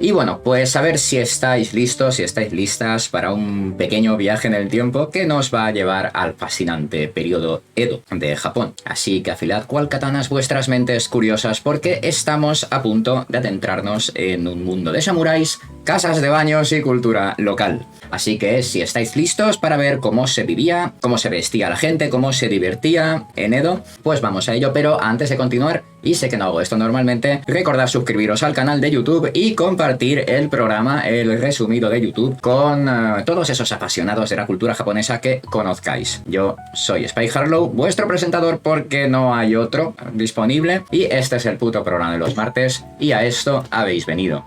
Y bueno, pues a ver si estáis listos, si estáis listas para un pequeño viaje en el tiempo que nos va a llevar al fascinante periodo Edo de Japón. Así que afilad cual katanas vuestras mentes curiosas porque estamos a punto de adentrarnos en un mundo de samuráis, casas de baños y cultura local. Así que si estáis listos para ver cómo se vivía, cómo se vestía la gente, cómo se divertía en Edo, pues vamos a ello. Pero antes de continuar, y sé que no hago esto normalmente, recordad suscribiros al canal de YouTube y compartir el programa, el resumido de YouTube, con todos esos apasionados de la cultura japonesa que conozcáis. Yo soy Spike Harlow, vuestro presentador porque no hay otro disponible, y este es el puto programa de los martes, y a esto habéis venido.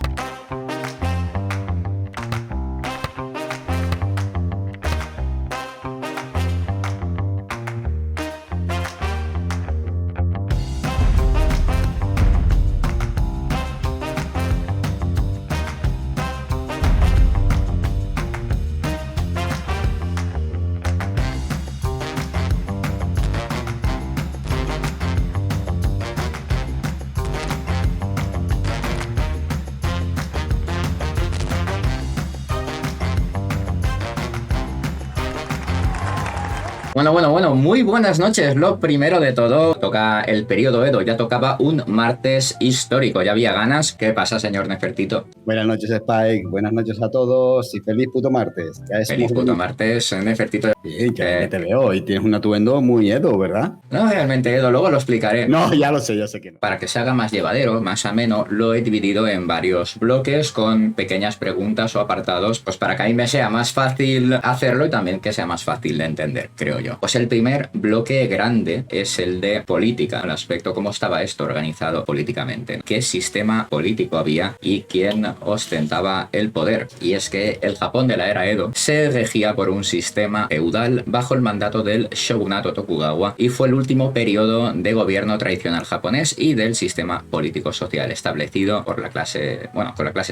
Bueno, muy buenas noches. Lo primero de todo, toca el periodo Edo, ya tocaba un martes histórico, ya había ganas. ¿Qué pasa, señor Nefertito? Buenas noches, Spike. Buenas noches a todos y feliz puto martes. Feliz puto martes, Nefertito. Bien, que te veo y tienes un atuendo muy Edo, ¿verdad? No, realmente Edo, luego lo explicaré. No, ya lo sé, ya sé que no. Para que se haga más llevadero, más ameno, lo he dividido en varios bloques con pequeñas preguntas o apartados, pues para que a mí me sea más fácil hacerlo y también que sea más fácil de entender, creo yo. Pues el primer bloque grande es el de política, el aspecto cómo estaba esto organizado políticamente, qué sistema político había y quién ostentaba el poder. Y es que el Japón de la era Edo se regía por un sistema feudal bajo el mandato del shogunato Tokugawa y fue el último periodo de gobierno tradicional japonés y del sistema político-social establecido por la clase,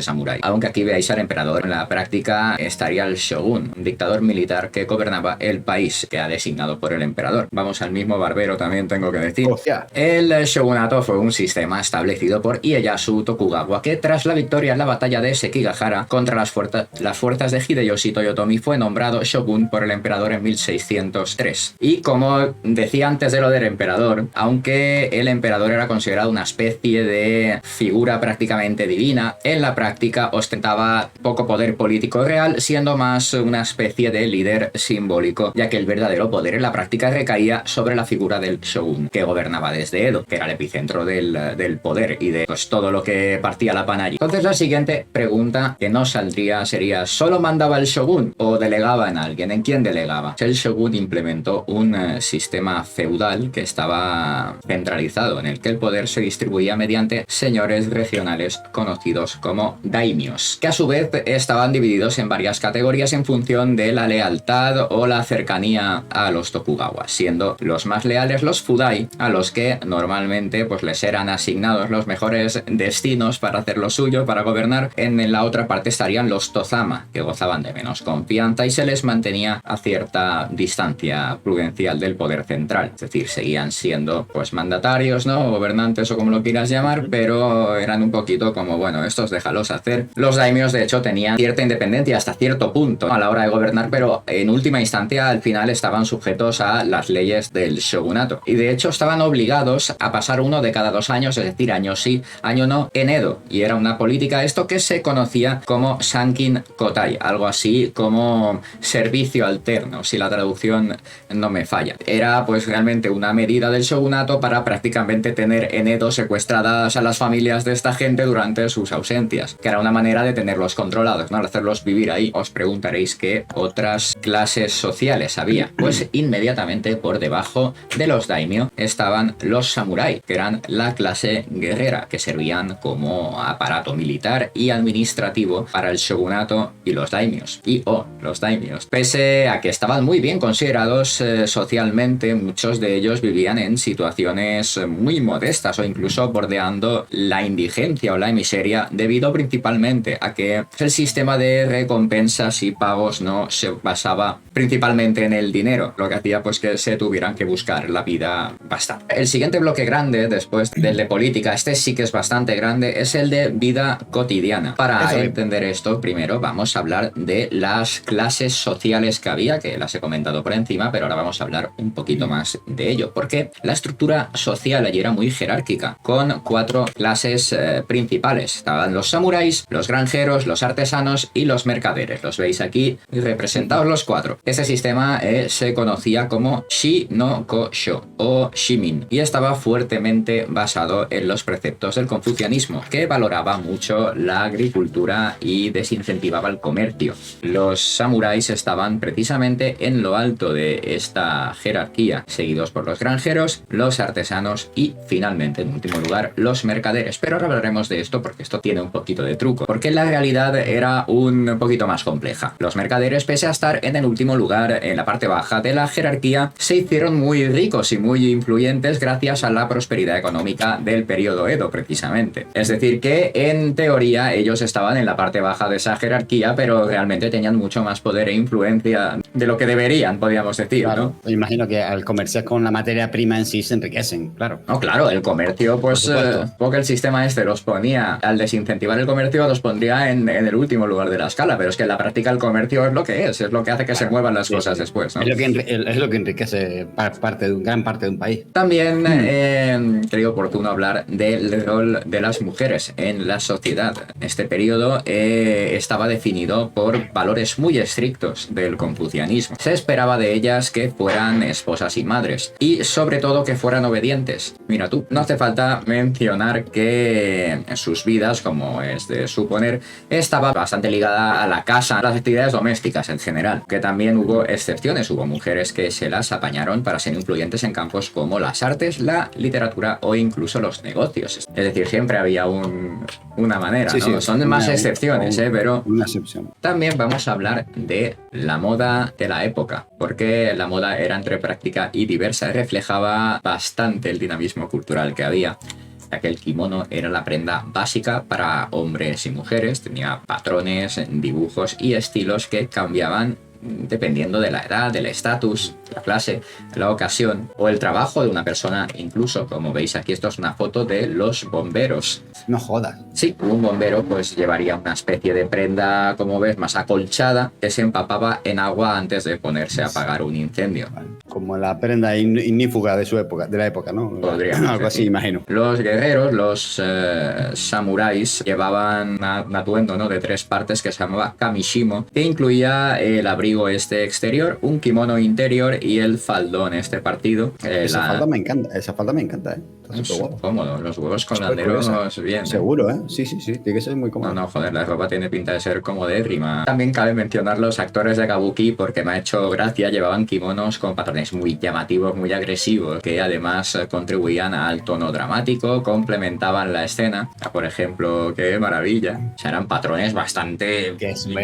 samurái. Aunque aquí veáis al emperador, en la práctica estaría el shogun, un dictador militar que gobernaba el país, que ha designado por el emperador. Vamos al mismo barbero, también tengo que decir. Hostia. El shogunato fue un sistema establecido por Ieyasu Tokugawa, que tras la victoria en la batalla de Sekigahara contra las fuerzas de Hideyoshi Toyotomi fue nombrado shogun por el emperador en 1603. Y como decía antes de lo del emperador, aunque el emperador era considerado una especie de figura prácticamente divina, en la práctica ostentaba poco poder político real, siendo más una especie de líder simbólico, ya que el verdadero poder en la práctica recaía sobre la figura del shogun, que gobernaba desde Edo, que era el epicentro del poder y de pues, todo lo que partía la pana allí. Entonces la siguiente pregunta que no saldría sería: ¿solo mandaba el shogun o delegaba en alguien? ¿En quién delegaba? El shogun implementó un sistema feudal que estaba centralizado, en el que el poder se distribuía mediante señores regionales conocidos como daimios, que a su vez estaban divididos en varias categorías en función de la lealtad o la cercanía a los Tokugawa, siendo los más leales los Fudai, a los que normalmente pues les eran asignados los mejores destinos para hacer lo suyo, para gobernar. En la otra parte estarían los Tozama, que gozaban de menos confianza y se les mantenía a cierta distancia prudencial del poder central, es decir, seguían siendo pues mandatarios, ¿no? Gobernantes o como lo quieras llamar, pero eran un poquito como, bueno, estos déjalos hacer. Los daimios de hecho tenían cierta independencia hasta cierto punto a la hora de gobernar, pero en última instancia al final estaban sujetos a las leyes del shogunato y de hecho estaban obligados a pasar uno de cada 2 años, es decir, año sí, año no, en Edo, y era una política esto que se conocía como Sankin Kotai, algo así como servicio alterno, si la traducción no me falla. Era pues realmente una medida del shogunato para prácticamente tener en Edo secuestradas a las familias de esta gente durante sus ausencias, que era una manera de tenerlos controlados, ¿no? Al hacerlos vivir ahí. Os preguntaréis qué otras clases sociales había. Pues inmediatamente por debajo de los daimyo estaban los samurái, que eran la clase guerrera, que servían como aparato militar y administrativo para el shogunato y los daimios. Los daimios. Pese a que estaban muy bien considerados socialmente, muchos de ellos vivían en situaciones muy modestas o incluso bordeando la indigencia o la miseria, debido principalmente a que el sistema de recompensas y pagos no se basaba basaba principalmente en el dinero, lo que hacía pues que se tuvieran que buscar la vida bastante. El siguiente bloque grande, después del de política, este sí que es bastante grande, es el de vida cotidiana. Para entender esto, primero vamos a hablar de las clases sociales que había, que las he comentado por encima, pero ahora vamos a hablar un poquito más de ello, porque la estructura social allí era muy jerárquica, con 4 clases principales. Estaban los samuráis, los granjeros, los artesanos y los mercaderes. Los veis aquí representados los 4. Este sistema se conocía como Shi no Ko-sho o Shimin y estaba fuertemente basado en los preceptos del confucianismo, que valoraba mucho la agricultura y desincentivaba el comercio. Los samuráis estaban precisamente en lo alto de esta jerarquía, seguidos por los granjeros, los artesanos y finalmente, en último lugar, los mercaderes. Pero ahora hablaremos de esto porque esto tiene un poquito de truco, porque la realidad era un poquito más compleja. Los mercaderes, pese a estar en el último lugar, en la parte baja de la jerarquía, se hicieron muy ricos y muy influyentes gracias a la prosperidad económica del periodo Edo, precisamente. Es decir, que en teoría ellos estaban en la parte baja de esa jerarquía, pero realmente tenían mucho más poder e influencia de lo que deberían, podríamos decir, claro, ¿no? Imagino que al comerciar con la materia prima en sí se enriquecen, claro. No, claro, el comercio, pues, porque el sistema este los ponía, al desincentivar el comercio, los pondría en el último lugar de la escala, pero es que en la práctica el comercio es lo que es lo que hace que se muevan las cosas después, ¿no? Es lo que enriquece gran parte de un país. También creo oportuno hablar del rol de las mujeres en la sociedad. Este periodo estaba definido por valores muy estrictos del confucianismo. Se esperaba de ellas que fueran esposas y madres, y sobre todo que fueran obedientes. Mira tú, no hace falta mencionar que sus vidas, como es de suponer, estaba bastante ligada a la casa, a las actividades domésticas en general, que también hubo excepciones, hubo mujeres que se las apañaron para ser influyentes en campos como las artes, la literatura o incluso los negocios. Es decir, siempre había una manera, sí, ¿no? Sí, son más excepciones, pero una excepción. También vamos a hablar de la moda de la época, porque la moda era entre práctica y diversa y reflejaba bastante el dinamismo cultural que había. Ya que el kimono era la prenda básica para hombres y mujeres, tenía patrones, dibujos y estilos que cambiaban dependiendo de la edad, del estatus, la clase, la ocasión o el trabajo de una persona. Incluso, como veis aquí, esto es una foto de los bomberos. No jodas. Sí, un bombero pues llevaría una especie de prenda, como ves, más acolchada, que se empapaba en agua antes de ponerse a apagar un incendio. Como la prenda ignífuga de su época, de la época, ¿no? Podríamos algo así, imagino. Los guerreros, los samuráis, llevaban un atuendo, ¿no?, de 3 partes que se llamaba kamishimo, que incluía el abrigo este exterior, un kimono interior y el faldón este partido. Esa falda me encanta, Es cómodo, los huevos con landeros bien. Seguro, ¿eh? Sí, tiene que ser muy cómodo. No, joder, la ropa tiene pinta de ser comodérrima. También cabe mencionar los actores de kabuki, porque me ha hecho gracia, llevaban kimonos con patrones muy llamativos, muy agresivos, que además contribuían al tono dramático, complementaban la escena. Por ejemplo, qué maravilla. O sea, eran patrones bastante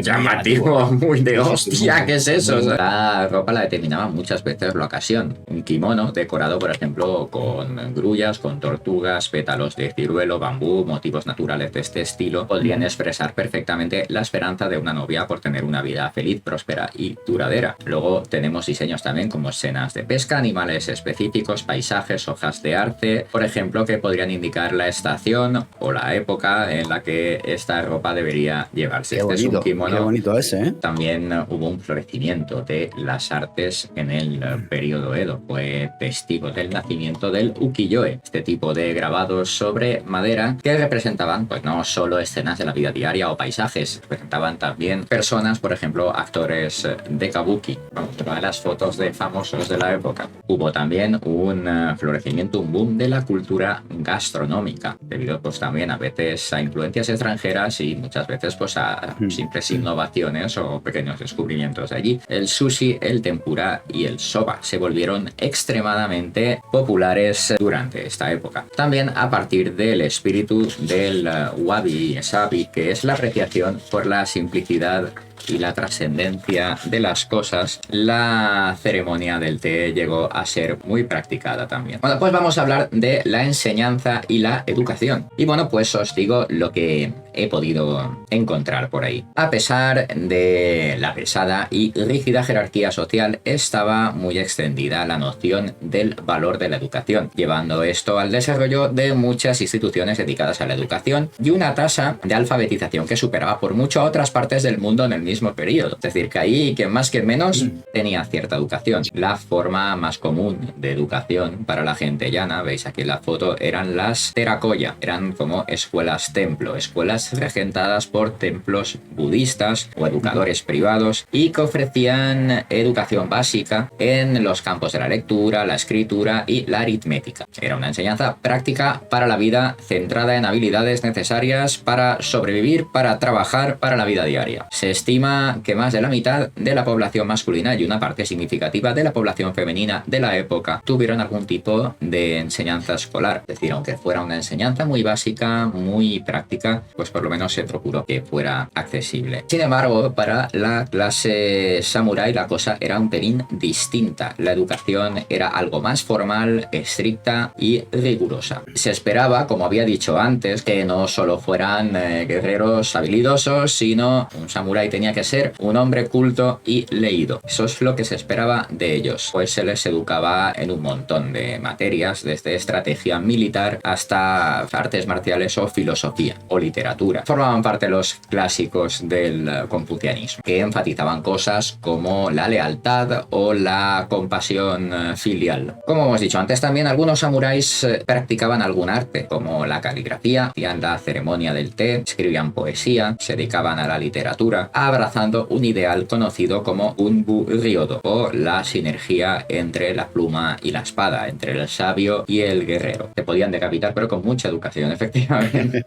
llamativos, muy de hostia, ¿qué es eso? O sea, la ropa la determinaba muchas veces la ocasión. Un kimono decorado, por ejemplo, con grullas, con tortugas, pétalos de ciruelo, bambú, motivos naturales de este estilo, podrían expresar perfectamente la esperanza de una novia por tener una vida feliz, próspera y duradera. Luego tenemos diseños también como escenas de pesca, animales específicos, paisajes, hojas de arte, por ejemplo, que podrían indicar la estación o la época en la que esta ropa debería llevarse. Qué bonito, es un kimono. Qué bonito ese, ¿eh? También hubo un florecimiento de las artes en el periodo Edo. Fue testigo del nacimiento del ukiyo-e, este tipo de grabados sobre madera que representaban pues no solo escenas de la vida diaria o paisajes, representaban también personas, por ejemplo, actores de kabuki. Vamos a ver las fotos de famosos de la época. Hubo también un florecimiento, un boom de la cultura gastronómica, debido pues también a veces a influencias extranjeras y muchas veces pues a simples innovaciones o pequeños descubrimientos de allí. El sushi, el tempura y el soba se volvieron extremadamente populares durante esta época. También a partir del espíritu del wabi sabi, que es la apreciación por la simplicidad y la trascendencia de las cosas, la ceremonia del té llegó a ser muy practicada también. Bueno, pues vamos a hablar de la enseñanza y la educación. Y bueno, pues os digo lo que he podido encontrar por ahí. A pesar de la pesada y rígida jerarquía social, estaba muy extendida la noción del valor de la educación, llevando esto al desarrollo de muchas instituciones dedicadas a la educación y una tasa de alfabetización que superaba por mucho a otras partes del mundo en el mismo periodo. Es decir, que ahí, que más que menos, tenía cierta educación. La forma más común de educación para la gente llana, veis aquí en la foto, eran las terakoya, eran como escuelas templo, escuelas regentadas por templos budistas o educadores privados y que ofrecían educación básica en los campos de la lectura, la escritura y la aritmética. Era una enseñanza práctica para la vida, centrada en habilidades necesarias para sobrevivir, para trabajar, para la vida diaria. Se estima que más de la mitad de la población masculina y una parte significativa de la población femenina de la época tuvieron algún tipo de enseñanza escolar. Es decir, aunque fuera una enseñanza muy básica, muy práctica, pues por lo menos se procuró que fuera accesible. Sin embargo, para la clase samurái la cosa era un pelín distinta. La educación era algo más formal, estricta y rigurosa. Se esperaba, como había dicho antes, que no solo fueran guerreros habilidosos, sino un samurái tenía que ser un hombre culto y leído. Eso es lo que se esperaba de ellos, pues se les educaba en un montón de materias, desde estrategia militar hasta artes marciales o filosofía o literatura. Formaban parte los clásicos del confucianismo, que enfatizaban cosas como la lealtad o la compasión filial. Como hemos dicho antes, también algunos samuráis practicaban algún arte, como la caligrafía, hacían la ceremonia del té, escribían poesía, se dedicaban a la literatura, abrazando un ideal conocido como Unbu Ryodo, o la sinergia entre la pluma y la espada, entre el sabio y el guerrero. Se podían decapitar, pero con mucha educación, efectivamente.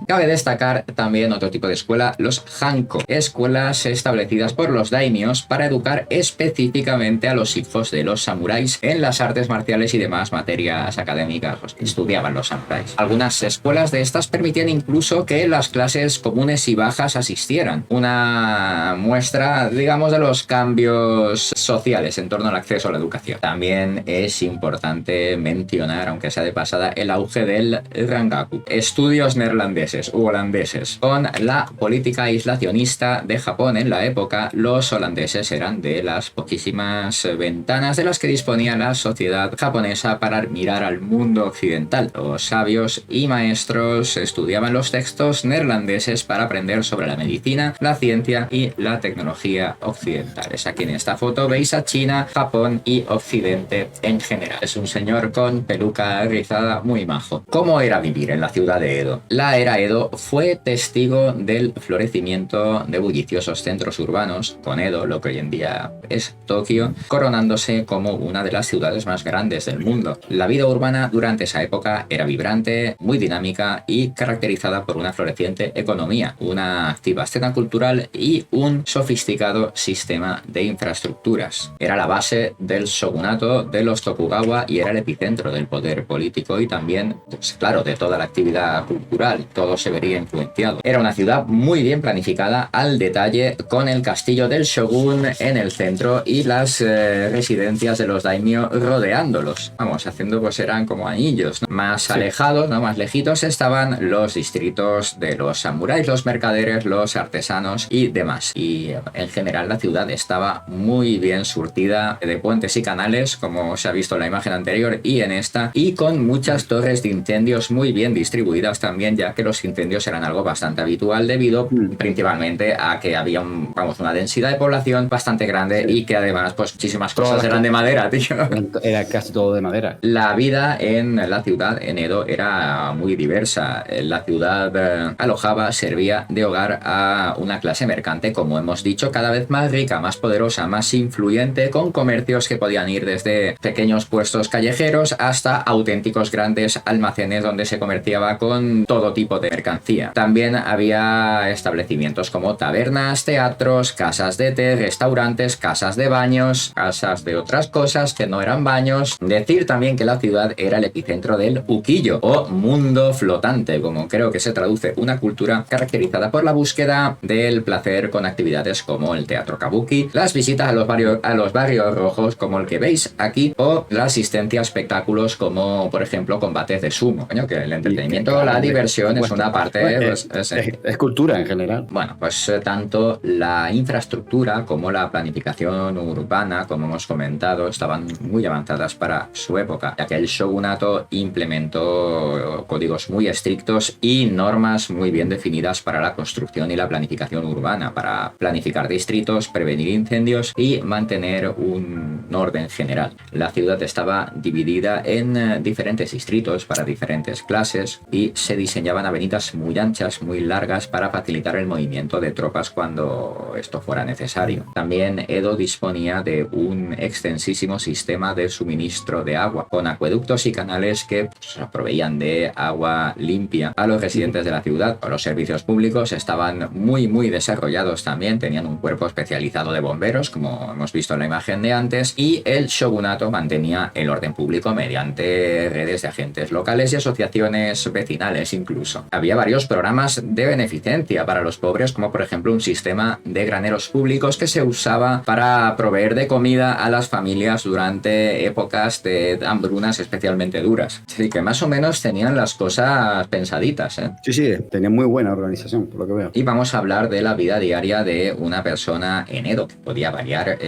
Cabe destacar también otro tipo de escuela, los hanko, escuelas establecidas por los daimios para educar específicamente a los hijos de los samuráis en las artes marciales y demás materias académicas pues, que estudiaban los samuráis. Algunas escuelas de estas permitían incluso que las clases comunes y bajas asistieran. Una muestra, digamos, de los cambios sociales en torno al acceso a la educación. También es importante mencionar, aunque sea de pasada, el auge del Rangaku, estudios neerlandeses u holandeses. Con la política aislacionista de Japón en la época, los holandeses eran de las poquísimas ventanas de las que disponía la sociedad japonesa para mirar al mundo occidental. Los sabios y maestros estudiaban los textos neerlandeses para aprender sobre la medicina, la ciencia y la tecnología occidentales. Aquí en esta foto veis a China, Japón y Occidente en general. Es un señor con peluca rizada muy majo. ¿Cómo era vivir en la ciudad de Edo? La era Edo fue testigo del florecimiento de bulliciosos centros urbanos, con Edo, lo que hoy en día es Tokio, coronándose como una de las ciudades más grandes del mundo. La vida urbana durante esa época era vibrante, muy dinámica y caracterizada por una floreciente economía, una activa escena cultural y un sofisticado sistema de infraestructuras. Era la base del shogunato de los Tokugawa y era el epicentro del poder político y también, pues claro, de toda la actividad cultural. Todo se vería influenciado. Era una ciudad muy bien planificada al detalle, con el castillo del shogun en el centro y las residencias de los daimyo rodeándolos. Vamos, haciendo pues eran como anillos, ¿no? Más alejados, ¿no? Más lejitos estaban los distritos de los samuráis, los mercaderes, los artesanos y demás. Y en general la ciudad estaba muy bien surtida de puentes y canales, como se ha visto en la imagen anterior y en esta, y con muchas torres de incendios muy bien distribuidas también, ya que los incendios eran algo bastante habitual debido principalmente a que había una densidad de población bastante grande y que además pues muchísimas cosas eran de madera, tío. Era casi todo de madera. La vida en la ciudad, en Edo, era muy diversa. La ciudad alojaba, servía de hogar a una clase mercante, como hemos dicho, cada vez más rica, más poderosa, más influyente, con comercios que podían ir desde pequeños puestos callejeros hasta auténticos grandes almacenes donde se comerciaba con todo tipo de mercancía. También había establecimientos como tabernas, teatros, casas de té, restaurantes, casas de baños, casas de otras cosas que no eran baños. Decir también que la ciudad era el epicentro del ukiyo o mundo flotante, como creo que se traduce, una cultura caracterizada por la búsqueda del el placer con actividades como el teatro kabuki, las visitas a los barrios rojos como el que veis aquí, o la asistencia a espectáculos como, por ejemplo, combates de sumo. Coño, que el entretenimiento, la diversión es una parte... Es cultura en general. Bueno, pues tanto la infraestructura como la planificación urbana, como hemos comentado, estaban muy avanzadas para su época, ya que el shogunato implementó códigos muy estrictos y normas muy bien definidas para la construcción y la planificación urbana, para planificar distritos, prevenir incendios y mantener un orden general. La ciudad estaba dividida en diferentes distritos para diferentes clases y se diseñaban avenidas muy anchas, muy largas, para facilitar el movimiento de tropas cuando esto fuera necesario. También Edo disponía de un extensísimo sistema de suministro de agua, con acueductos y canales que proveían de agua limpia a los residentes de la ciudad. Los servicios públicos estaban muy desarrollados también, tenían un cuerpo especializado de bomberos, como hemos visto en la imagen de antes, y el shogunato mantenía el orden público mediante redes de agentes locales y asociaciones vecinales incluso. Había varios programas de beneficencia para los pobres, como por ejemplo un sistema de graneros públicos que se usaba para proveer de comida a las familias durante épocas de hambrunas especialmente duras. Así que más o menos tenían las cosas pensaditas, ¿eh? Sí, tenían muy buena organización, por lo que veo. Y vamos a hablar de la vida diaria de una persona en Edo, que podía variar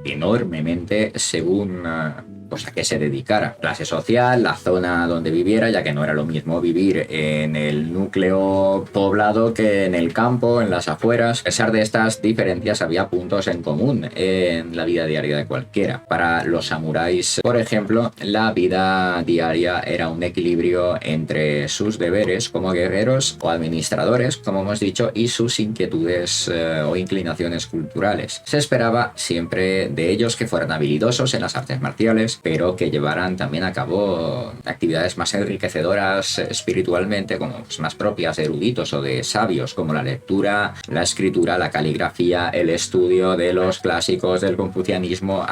enormemente según pues a qué se dedicara, clase social, la zona donde viviera, ya que no era lo mismo vivir en el núcleo poblado que en el campo, en las afueras. A pesar de estas diferencias, había puntos en común en la vida diaria de cualquiera. Para los samuráis, por ejemplo, la vida diaria era un equilibrio entre sus deberes como guerreros o administradores, como hemos dicho, y sus inquietudes o inclinaciones culturales. Se esperaba siempre de ellos que fueran habilidosos en las artes marciales, pero que llevaran también a cabo actividades más enriquecedoras espiritualmente, como pues, más propias de eruditos o de sabios, como la lectura, la escritura, la caligrafía, el estudio de los clásicos del confucianismo.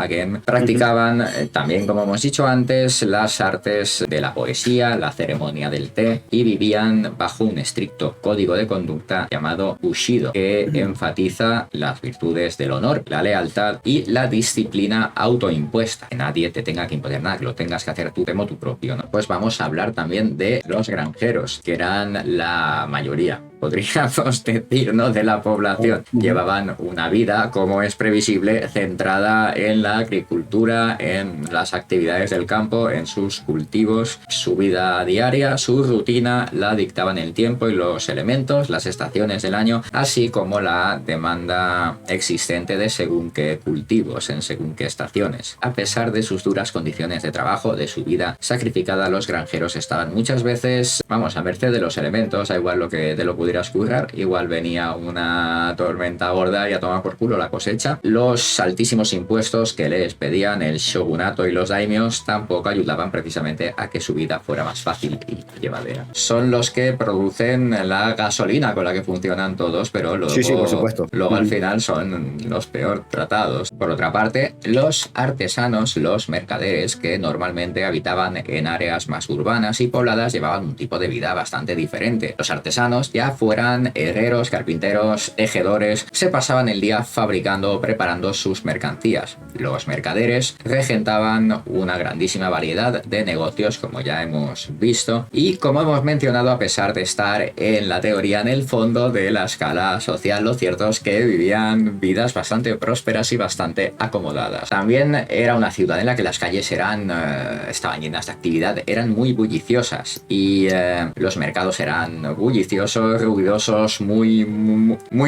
Practicaban también, como hemos dicho antes, las artes de la poesía, la ceremonia del té, y vivían bajo un estricto código de conducta llamado Bushido, que enfatiza las virtudes del honor, la lealtad y la disciplina autoimpuesta. Que nadie te tenga que imponer nada, que lo tengas que hacer tú de motu propio, ¿no? Pues vamos a hablar también de los granjeros, que eran la mayoría, podríamos decir, ¿no?, de la población. Llevaban una vida, como es previsible, centrada en la agricultura, en las actividades del campo, en sus cultivos. Su vida diaria, su rutina, la dictaban el tiempo y los elementos, las estaciones del año, así como la demanda existente de según qué cultivos, en según qué estaciones. A pesar de sus duras condiciones de trabajo, de su vida sacrificada, los granjeros estaban muchas veces, a merced de los elementos, a igual lo que te lo pudieras currar, igual venía una tormenta gorda y a tomar por culo la cosecha. Los altísimos impuestos que les pedían el shogunato y los daimios tampoco ayudaban precisamente a que su vida fuera más fácil y llevadera. Son los que producen la gasolina con la que funcionan todos, pero luego, sí, por supuesto. Luego al final son los peor tratados. Por otra parte, los artesanos, los mercaderes, que normalmente habitaban en áreas más urbanas y pobladas, llevaban un tipo de vida bastante diferente. Los artesanos, ya fueran herreros, carpinteros, tejedores, se pasaban el día fabricando o preparando sus mercancías. Los mercaderes regentaban una grandísima variedad de negocios, como ya hemos visto, y como hemos mencionado, a pesar de estar en la teoría en el fondo de la escala social, lo cierto es que vivían vidas bastante prósperas y bastante acomodadas. También era una ciudad en la que las calles estaban llenas de actividad, eran muy bulliciosas, y los mercados eran bulliciosos, ruidosos, muy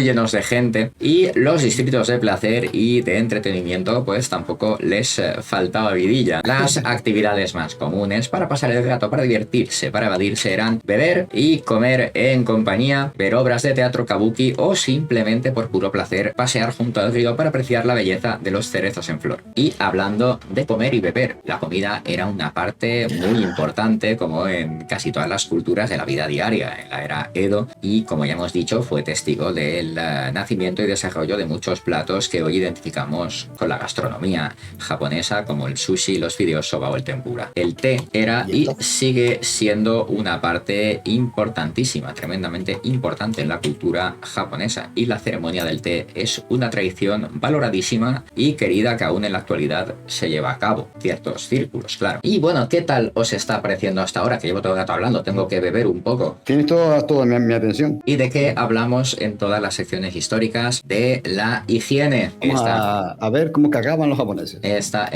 llenos de gente, y los distritos de placer y de entretenimiento pues tampoco les faltaba vidilla. Las actividades más comunes para pasar el rato, para divertirse, para evadirse, eran beber y comer en compañía, ver obras de teatro kabuki o simplemente por puro placer pasear junto al río para apreciar la belleza de los cerezos en flor. Y hablando de comer y beber, la comida era una parte muy importante, como en casi todas las culturas de la vida diaria en la era Edo, y y, como ya hemos dicho, fue testigo del nacimiento y desarrollo de muchos platos que hoy identificamos con la gastronomía japonesa, como el sushi, los fideos soba o el tempura. El té era y sigue siendo una parte importantísima, tremendamente importante en la cultura japonesa, y la ceremonia del té es una tradición valoradísima y querida que aún en la actualidad se lleva a cabo, ciertos círculos, claro. Y bueno, ¿qué tal os está pareciendo hasta ahora? Que llevo todo el rato hablando, tengo que beber un poco. Tienes toda mi atención. ¿Y de qué hablamos en todas las secciones históricas? De la higiene. Vamos a ver cómo cagaban los japoneses. Esta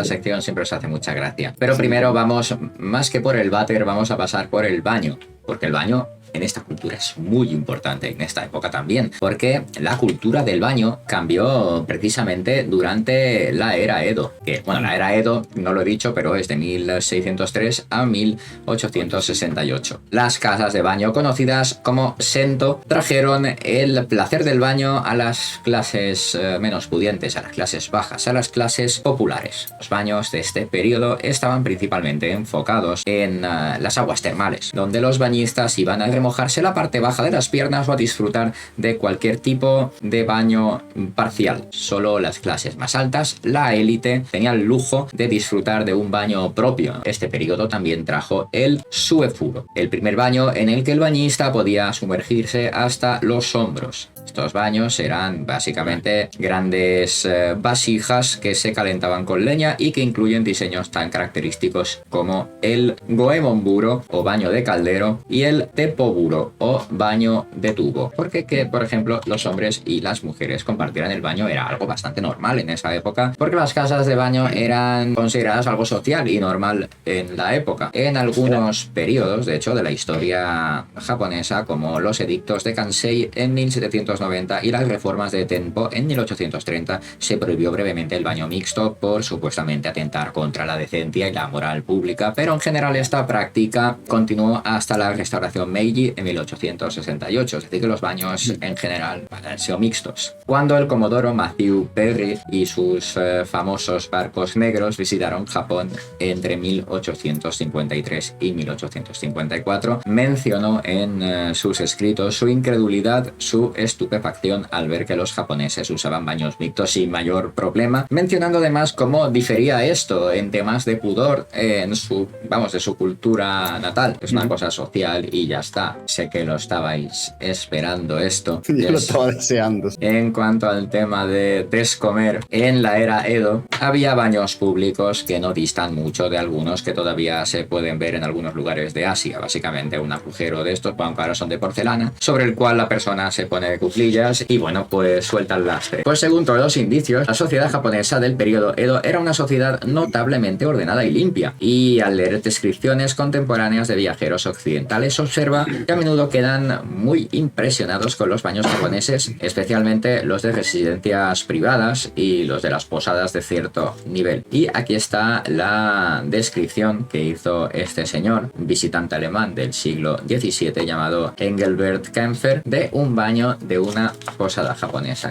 sección siempre os hace mucha gracia. Pero primero vamos, más que por el váter, vamos a pasar por el baño. Porque el baño en esta cultura es muy importante, en esta época también, porque la cultura del baño cambió precisamente durante la era Edo, que, bueno, la era Edo, no lo he dicho, pero es de 1603 a 1868. Las casas de baño, conocidas como sento, trajeron el placer del baño a las clases menos pudientes, a las clases bajas, a las clases populares. Los baños de este periodo estaban principalmente enfocados en las aguas termales, donde los bañistas iban a remojarse la parte baja de las piernas o a disfrutar de cualquier tipo de baño parcial. Solo las clases más altas, la élite, tenía el lujo de disfrutar de un baño propio. Este periodo también trajo el suefuro, el primer baño en el que el bañista podía sumergirse hasta los hombros. Estos baños eran básicamente grandes vasijas que se calentaban con leña y que incluyen diseños tan característicos como el goemon-buro o baño de caldero y el teppo-buro o baño de tubo. Porque que, por ejemplo, los hombres y las mujeres compartieran el baño era algo bastante normal en esa época, porque las casas de baño eran consideradas algo social y normal en la época. En algunos periodos, de hecho, de la historia japonesa, como los edictos de Kansei en 1790 y las reformas de Tenpo en 1830, se prohibió brevemente el baño mixto por supuestamente atentar contra la decencia y la moral pública, pero en general esta práctica continuó hasta la restauración Meiji en 1868, es decir, que los baños en general han sido mixtos. Cuando el comodoro Matthew Perry y sus famosos barcos negros visitaron Japón entre 1853 y 1854, mencionó en sus escritos su incredulidad, su estupefacción al ver que los japoneses usaban baños mixtos sin mayor problema, mencionando además cómo difería esto en temas de pudor de su cultura natal. Es una cosa social y ya está. Sé que lo estabais esperando esto. Yo lo estaba deseando. En cuanto al tema de descomer, en la era Edo había baños públicos que no distan mucho de algunos que todavía se pueden ver en algunos lugares de Asia. Básicamente un agujero de estos, aunque ahora son de porcelana, sobre el cual la persona se pone de cuclillas y bueno, pues suelta el lastre. Pues según todos los indicios, la sociedad japonesa del periodo Edo era una sociedad notablemente ordenada y limpia, y al leer descripciones contemporáneas de viajeros occidentales observa que a menudo quedan muy impresionados con los baños japoneses, especialmente los de residencias privadas y los de las posadas de cierto nivel. Y aquí está la descripción que hizo este señor, visitante alemán del siglo XVII llamado Engelbert Kempfer, de un baño de una posada japonesa.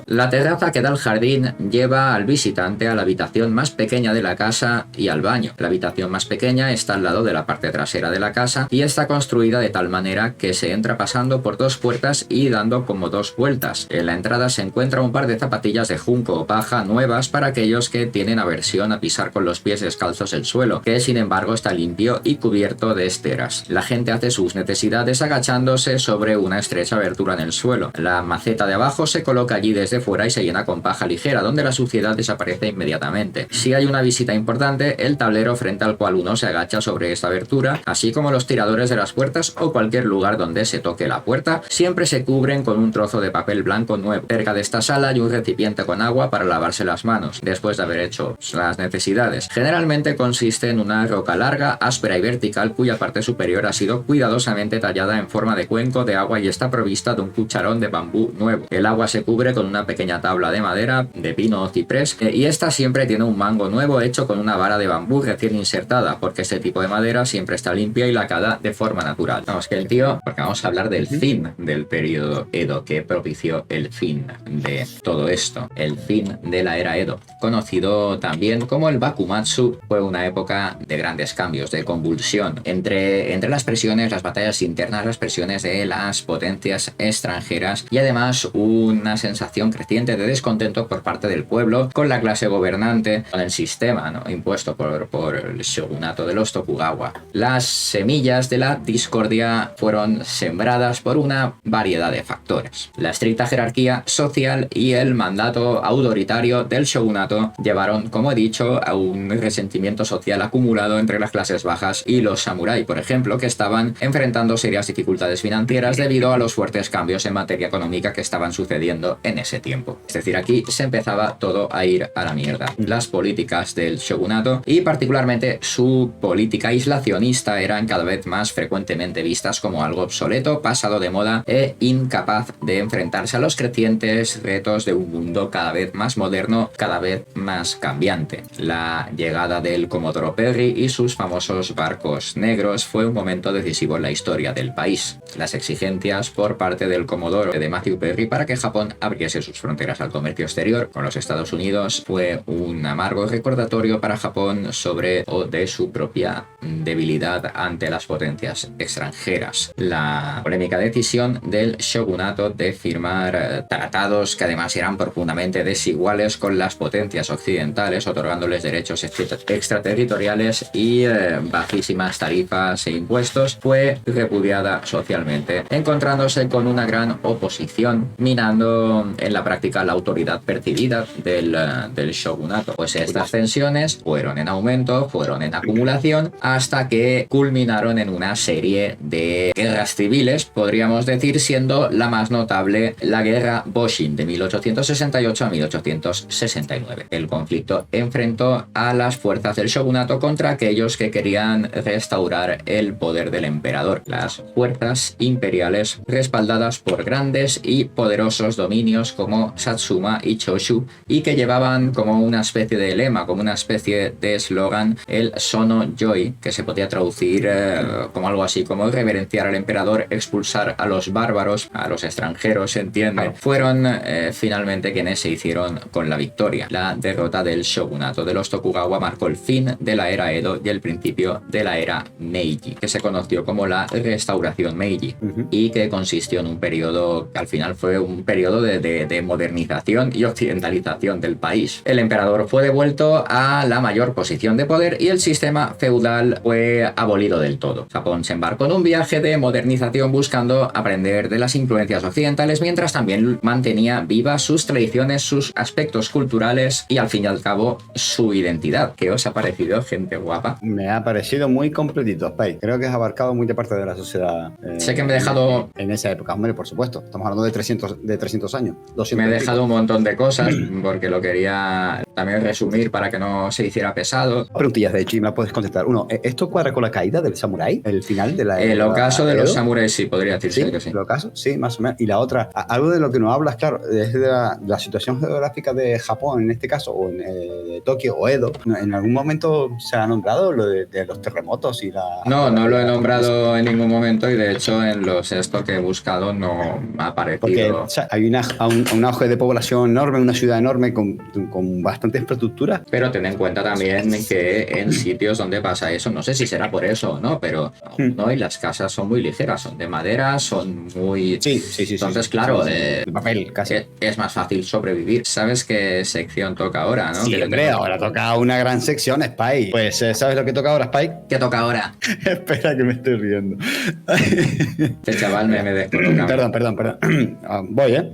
La terraza que da al jardín lleva al visitante a la habitación más pequeña de la casa y al baño. La habitación más pequeña está al lado de la parte trasera de la casa y está construida de tal manera que se entra pasando por dos puertas y dando como dos vueltas. En la entrada se encuentra un par de zapatillas de junco o paja nuevas para aquellos que tienen aversión a pisar con los pies descalzos el suelo, que sin embargo está limpio y cubierto de esteras. La gente hace sus necesidades agachándose sobre una estrecha abertura en el suelo. La maceta de abajo se coloca allí desde fuera y se llena con paja ligera, donde la suciedad desaparece inmediatamente. Si hay una visita importante, el tablero frente al cual uno se agacha sobre esta abertura, así como los tiradores de las puertas o cualquier lugar donde se toque la puerta, siempre se cubren con un trozo de papel blanco nuevo. Cerca de esta sala hay un recipiente con agua para lavarse las manos, después de haber hecho las necesidades. Generalmente consiste en una roca larga, áspera y vertical, cuya parte superior ha sido cuidadosamente tallada en forma de cuenco de agua y está provista de un cucharón de bambú nuevo. El agua se cubre con una pequeña tabla de madera, de pino o ciprés, y esta siempre tiene un mango nuevo hecho con una vara de bambú recién insertada, porque este tipo de madera siempre está limpia y lacada de forma natural. Digamos que el tío, porque vamos a hablar del fin del periodo Edo, que propició el fin de todo esto, el fin de la era Edo, conocido también como el Bakumatsu. Fue una época de grandes cambios, de convulsión entre las presiones, las batallas internas, las presiones de las potencias extranjeras y además una sensación creciente de descontento por parte del pueblo con la clase gobernante, con el sistema, ¿no?, impuesto por el shogunato de los Tokugawa. Las semillas de la discordia fueron sembradas por una variedad de factores. La estricta jerarquía social y el mandato autoritario del shogunato llevaron, como he dicho, a un resentimiento social acumulado entre las clases bajas y los samurái, por ejemplo, que estaban enfrentando serias dificultades financieras debido a los fuertes cambios en materia económica que estaban sucediendo en ese tiempo. Es decir, aquí se empezaba todo a ir a la mierda. Las políticas del shogunato y particularmente su política aislacionista eran cada vez más frecuentemente vistas como algo obsoleto, pasado de moda e incapaz de enfrentarse a los crecientes retos de un mundo cada vez más moderno, cada vez más cambiante. La llegada del Comodoro Perry y sus famosos barcos negros fue un momento decisivo en la historia del país. Las exigencias por parte del Comodoro de Matthew Perry para que Japón abriese sus fronteras al comercio exterior con los Estados Unidos fue un amargo recordatorio para Japón sobre o de su propia debilidad ante las potencias extranjeras. La polémica decisión del shogunato de firmar tratados que además eran profundamente desiguales con las potencias occidentales, otorgándoles derechos extraterritoriales y bajísimas tarifas e impuestos, fue repudiada socialmente, encontrándose con una gran oposición, minando en la práctica la autoridad percibida del shogunato. Pues estas tensiones fueron en aumento, fueron en acumulación, hasta que culminaron en una serie de guerras civiles, podríamos decir, siendo la más notable la guerra Boshin de 1868 a 1869. El conflicto enfrentó a las fuerzas del shogunato contra aquellos que querían restaurar el poder del emperador. Las fuerzas imperiales, respaldadas por grandes y poderosos dominios como Satsuma y Choshu, y que llevaban como una especie de lema, como una especie de eslogan, el Sono Joy, que se podía traducir como algo así como reverenciar al emperador, expulsar a los bárbaros, a los extranjeros, se entiende, fueron finalmente quienes se hicieron con la victoria. La derrota del shogunato de los Tokugawa marcó el fin de la era Edo y el principio de la era Meiji, que se conoció como la restauración Meiji, y que consistió en un periodo que al final fue un periodo de modernización y occidentalización del país. El emperador fue devuelto a la mayor posición de poder y el sistema feudal fue abolido del todo. Japón se embarcó en un viaje de modernización buscando aprender de las influencias occidentales, mientras también mantenía vivas sus tradiciones, sus aspectos culturales y al fin y al cabo su identidad. ¿Qué os ha parecido, gente guapa? Me ha parecido muy completito, Spike. Creo que has abarcado mucha parte de la sociedad. Sé que me he dejado... En esa época, hombre, por supuesto. Estamos hablando de 300 años. 200 me he dejado un montón de cosas porque lo quería también resumir para que no se hiciera pesado. Preguntillas, de hecho, y me la puedes contestar. Uno, ¿esto cuadra con la caída del samurái? ¿El final de la... El ocaso de los samuráis, sí, podría decirse que sí. ¿El ocaso? Sí, más o menos. Y la otra, algo de lo que nos hablas, claro, es de la situación geográfica de Japón, en este caso, o en Tokio o Edo. ¿En algún momento se ha nombrado lo de los terremotos y la... No lo he nombrado en ningún momento y de hecho en los esto que he buscado no ha aparecido. Porque o sea, hay un auge de población enorme, una ciudad enorme con bastante infraestructura. Pero ten en cuenta también que en sitios donde pasa eso, no sé si será por eso o no, pero no, y las casas son muy ligeras, son de madera, son muy... Sí. Entonces, claro, de papel, casi. Es más fácil sobrevivir. ¿Sabes qué sección toca ahora, no? Sí, hombre, ahora toca una gran sección, Spike. Pues, ¿sabes lo que toca ahora, Spike? ¿Qué toca ahora? Espera que me estoy riendo. Este chaval me descoloca. Perdón. Voy, ¿eh?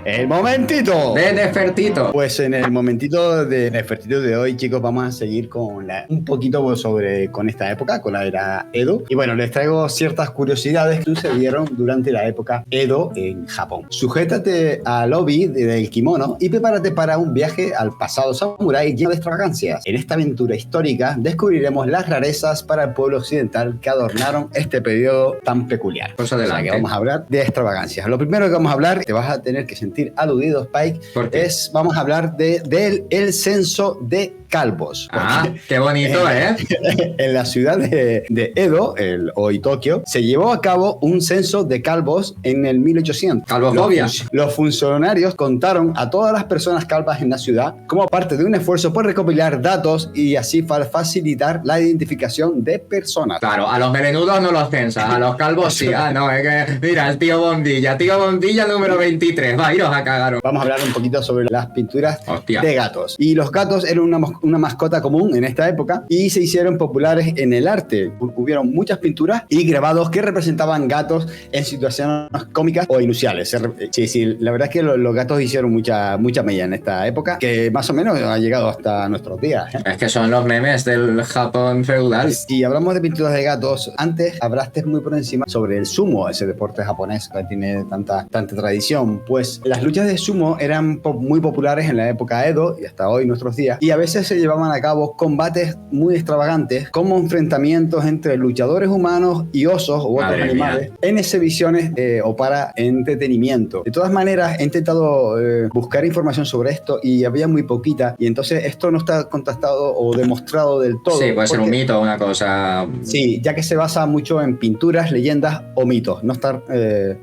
El momentito de Nefertito. Pues en el momentito de Nefertito de hoy, chicos, vamos a seguir con un poquito con esta época, con la era Edo. Y bueno, les traigo ciertas curiosidades que sucedieron durante la época Edo en Japón. Sujétate al obi del kimono y prepárate para un viaje al pasado samurái lleno de extravagancias. En esta aventura histórica descubriremos las rarezas para el pueblo occidental que adornaron este periodo tan peculiar. Pues adelante. O sea, que vamos a hablar de extravagancias. Lo primero que vamos a hablar, te vas a tener que sentir aludido, Spike, vamos a hablar del censo de calvos. Ah, qué bonito, ¿eh? En la ciudad de Edo, hoy Tokio, se llevó a cabo un censo de calvos en el 1800. Calvofobia. Los funcionarios contaron a todas las personas calvas en la ciudad como parte de un esfuerzo por recopilar datos y así facilitar la identificación de personas. Claro, a los melenudos no los censas, a los calvos sí. Ah, no, es que, mira, el tío Bombilla número 23, va, iros a cagar. Vamos a hablar un poquito sobre las pinturas Hostia. de gatos. Y los gatos eran una mascota común en esta época y se hicieron populares en el arte. Hubieron muchas pinturas y grabados que representaban gatos en situaciones cómicas o inusuales. Sí, la verdad es que los gatos hicieron mucha mella en esta época, que más o menos ha llegado hasta nuestros días. Es que son los memes del Japón feudal. Si hablamos de pinturas de gatos, antes hablaste muy por encima sobre el sumo, ese deporte japonés que tiene tanta tradición. Pues las luchas de sumo eran muy populares en la época Edo y hasta hoy nuestros días, y a veces se llevaban a cabo combates muy extravagantes como enfrentamientos entre luchadores humanos y osos u otros animales en exhibiciones o para entretenimiento. De todas maneras, he intentado buscar información sobre esto y había muy poquita, y entonces esto no está contestado o demostrado del todo. Sí, puede ser un mito o una cosa. Sí, ya que se basa mucho en pinturas, leyendas o mitos, no estar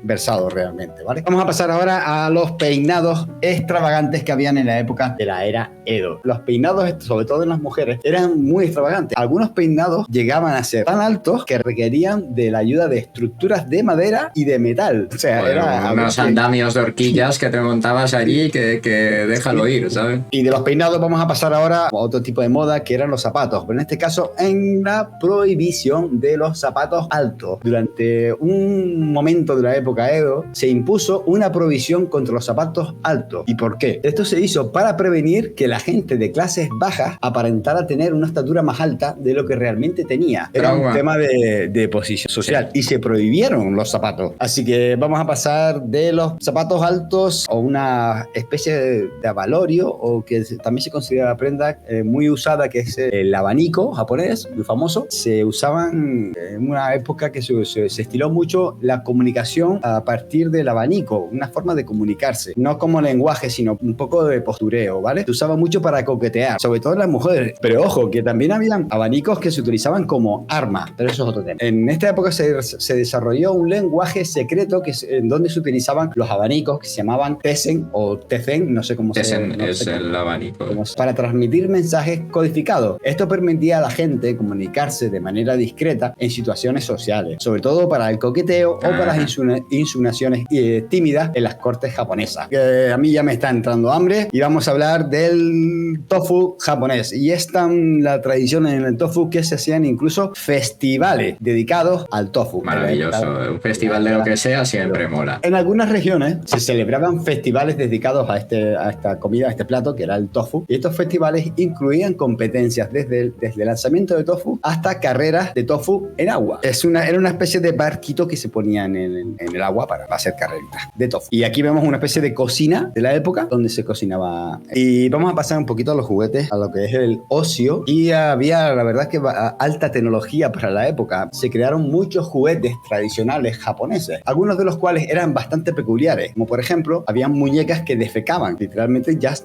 versado realmente, ¿vale? Vamos a pasar ahora a los peinados extravagantes que habían en la época de la era Edo. Los peinados, sobre todo en las mujeres, eran muy extravagantes. Algunos peinados llegaban a ser tan altos que requerían de la ayuda de estructuras de madera y de metal. O sea, bueno, era unos andamios de horquillas que te montabas allí que déjalo ir, ¿sabes? Y de los peinados vamos a pasar ahora a otro tipo de moda, que eran los zapatos. Pero en este caso, en la prohibición de los zapatos altos. Durante un momento de la época Edo, se impuso una prohibición contra los zapatos altos. ¿Y por qué? Esto se hizo para prevenir que la gente de clases bajas aparentara tener una estatura más alta de lo que realmente tenía. Era un tema de posición social, y se prohibieron los zapatos. Así que vamos a pasar de los zapatos altos a una especie de avalorio, o que también se considera prenda muy usada, que es el abanico japonés, muy famoso. Se usaban en una época que se estiló mucho la comunicación a partir del abanico, una forma de comunicarse, no como lenguaje, sino un poco de postureo, ¿vale? Se usaba mucho para coquetear, sobre todo en las mujeres. Pero ojo, que también habían abanicos que se utilizaban como arma, pero eso es otro tema. En esta época se desarrolló un lenguaje secreto en donde se utilizaban los abanicos, que se llamaban Tessen o Tezen, no sé cómo se llama. Tessen es el abanico. Para transmitir mensajes codificados. Esto permitía a la gente comunicarse de manera discreta en situaciones sociales, sobre todo para el coqueteo o para las insinuaciones tímidas en las cortes japonesas. A mí ya me está entrando hambre y vamos a hablar del tofu japonés. Y es tan la tradición en el tofu que se hacían incluso festivales dedicados al tofu. Maravilloso. Un festival de lo que sea siempre mola. En algunas regiones se celebraban festivales dedicados a esta comida, a este plato, que era el tofu. Y estos festivales incluían competencias desde el lanzamiento de tofu hasta carreras de tofu en agua. Era una especie de barquito que se ponía en el agua para hacer carreritas de tofu. Y aquí vemos una especie de cocina de la época donde se cocinaba. Y vamos a pasar un poquito a los juguetes, a lo que es el ocio. Y había, la verdad, que alta tecnología para la época. Se crearon muchos juguetes tradicionales japoneses, algunos de los cuales eran bastante peculiares, como por ejemplo, habían muñecas que defecaban, literalmente ya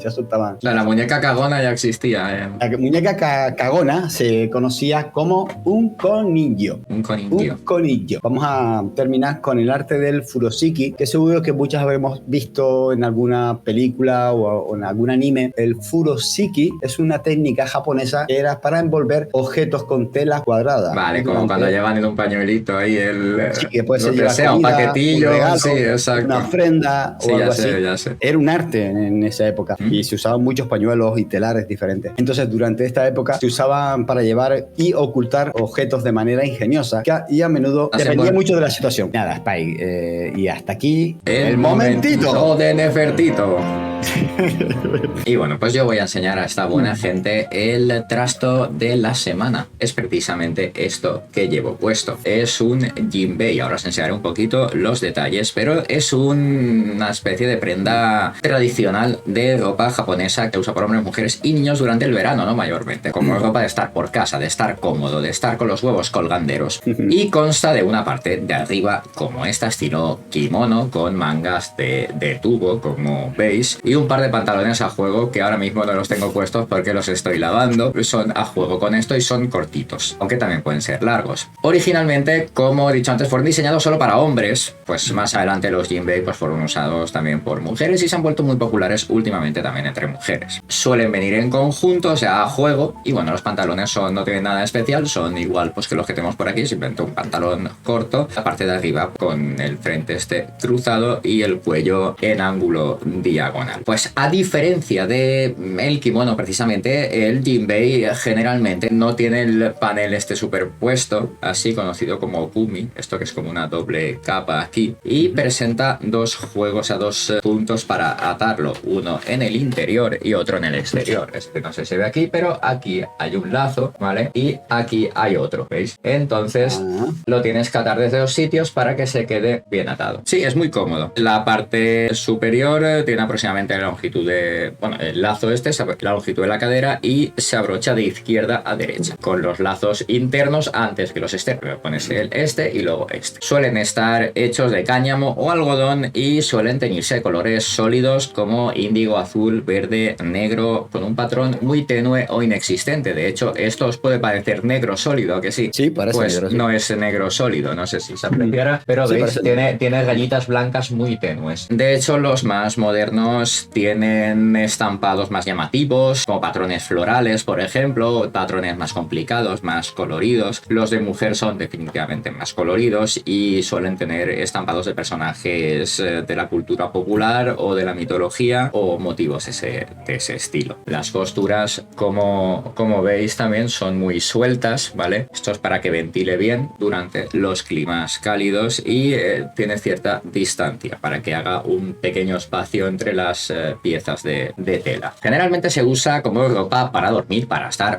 soltaban. La muñeca cagona ya existía. La muñeca cagona se conocía como un conillo. Un conillo. Un conillo. Vamos a terminar con el arte del furoshiki, que seguro que muchas habremos visto en alguna película o en algún anime. El furoshiki es una técnica japonesa que era para envolver objetos con tela cuadrada. Vale, como cuando llevan en un pañuelito ahí sí, que puede ser comida, un paquetillo, un regalo, sí, exacto, una ofrenda o algo así. Ya sé. Era un arte en esa época y se usaban muchos pañuelos y telares diferentes. Entonces, durante esta época se usaban para llevar y ocultar objetos de manera ingeniosa y a menudo dependía mucho de la situación. Nada, Spike, y hasta aquí el momentito de Nefertito. Y bueno, pues yo voy a enseñar a esta buena gente el trasto de la semana. Es precisamente esto que llevo puesto. Es un jinbei. Ahora os enseñaré un poquito los detalles, pero es una especie de prenda tradicional de ropa japonesa que usa por hombres, mujeres y niños durante el verano, ¿no? Mayormente. Como ropa de estar por casa, de estar cómodo, de estar con los huevos colganderos. Y consta de una parte de arriba como esta, estilo kimono, con mangas de tubo, como veis, y un par de pantalones a juego que ahora mismo no los tengo puestos porque los estoy lavando. Son a juego con esto y son cortitos, aunque también pueden ser largos. Originalmente, como he dicho antes, fueron diseñados solo para hombres. Pues más adelante los Jinbei pues fueron usados también por mujeres y se han vuelto muy populares últimamente también entre mujeres. Suelen venir en conjunto, o sea, a juego, y bueno, los pantalones no tienen nada especial, son igual pues que los que tenemos por aquí, simplemente un pantalón corto, la parte de arriba con el frente cruzado y el cuello en ángulo diagonal. Pues a diferencia de el kimono precisamente, el Jinbei generalmente no tiene el panel superpuesto, así conocido como okumi, esto que es como una doble capa aquí, y presenta dos juegos a dos puntos para atarlo, uno en el interior y otro en el exterior. Este no se ve aquí, pero aquí hay un lazo, ¿vale? Y aquí hay otro, ¿veis? Entonces lo tienes que atar desde dos sitios para que se quede bien atado. Sí, es muy cómodo. La parte superior tiene aproximadamente la longitud de... Bueno, el lazo la longitud de la cadera y se abrocha de izquierda a derecha, con los lazos internos antes que los externos. Pones el y luego este. Suelen estar hechos de cáñamo o algodón y suelen teñirse de colores sólidos como índigo, azul, verde, negro, con un patrón muy tenue o inexistente. De hecho, esto os puede parecer negro sólido, que sí. Sí, parece pues negro. Sí. No es negro sólido, no sé si se apreciará, pero sí, veis, tiene rayitas blancas muy tenues. De hecho, los más modernos tienen estampados más llamativos, como patrones florales, por ejemplo, patrones más complicados, más coloridos. Los de mujer son definitivamente más coloridos y suelen tener estampados de personajes de la cultura popular o de la mitología o motivos de ese estilo. Las costuras, como veis, también son muy sueltas, ¿vale? Esto es para que ventile bien durante los climas cálidos y tiene cierta distancia para que haga un pequeño espacio entre las piezas de tela. Generalmente se usa como ropa para dormir, para estar